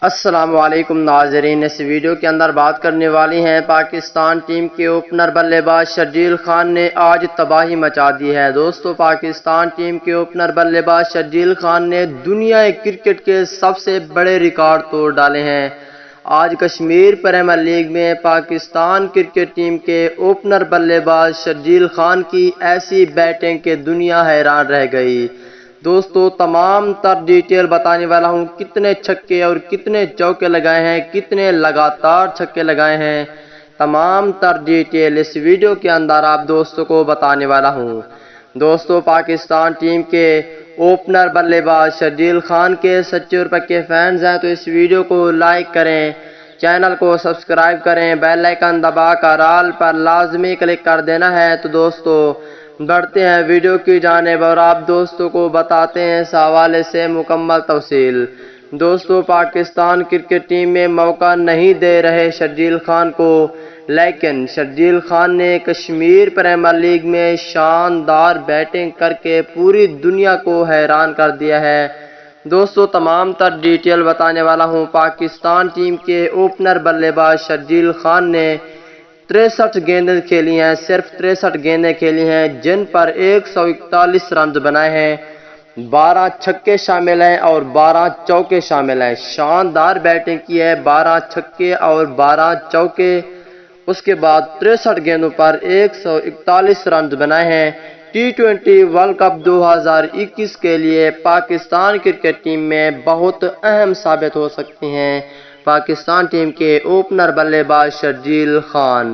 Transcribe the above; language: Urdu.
السلام علیکم ناظرین، اس ویڈیو کے اندر بات کرنے والی ہیں پاکستان ٹیم کے اوپنر بلے باز شرجیل خان نے آج تباہی مچا دی ہے۔ دوستو، پاکستان ٹیم کے اوپنر بلے باز شرجیل خان نے دنیا کرکٹ کے سب سے بڑے ریکارڈ توڑ ڈالے ہیں۔ آج کشمیر پریمیئر لیگ میں پاکستان کرکٹ ٹیم کے اوپنر بلے باز شرجیل خان کی ایسی بیٹنگ کہ دنیا حیران رہ گئی۔ دوستو، تمام تر ڈیٹیل بتانے والا ہوں، کتنے چھکے اور کتنے چوکے لگائے ہیں، کتنے لگاتار چھکے لگائے ہیں، تمام تر ڈیٹیل اس ویڈیو کے اندر آپ دوستوں کو بتانے والا ہوں۔ دوستو، پاکستان ٹیم کے اوپنر بلے باز شرجیل خان کے سچے اور پکے فینز ہیں تو اس ویڈیو کو لائک کریں، چینل کو سبسکرائب کریں، بیل آئیکن دبا کر آل پر لازمی کلک کر دینا ہے۔ تو دوستو، بڑھتے ہیں ویڈیو کی جانب اور آپ دوستوں کو بتاتے ہیں اس حوالے سے مکمل تفصیل۔ دوستو، پاکستان کرکٹ ٹیم میں موقع نہیں دے رہے شرجیل خان کو، لیکن شرجیل خان نے کشمیر پریمیئر لیگ میں شاندار بیٹنگ کر کے پوری دنیا کو حیران کر دیا ہے۔ دوستو، تمام تر ڈیٹیل بتانے والا ہوں۔ پاکستان ٹیم کے اوپنر بلے باز شرجیل خان نے 63 گیندیں کھیلی ہیں، صرف 63 گیندیں کھیلی ہیں، جن پر 141 رنز بنائے ہیں، 12 چھکے شامل ہیں اور 12 چوکے شامل ہیں۔ شاندار بیٹنگ کی ہے، 12 چھکے اور 12 چوکے، اس کے بعد 63 گیندوں پر 141 رنز بنائے ہیں۔ T20 ورلڈ کپ 2021 کے لیے پاکستان کرکٹ ٹیم میں بہت اہم ثابت ہو سکتے ہیں پاکستان ٹیم کے اوپنر بلے باز شرجیل خان۔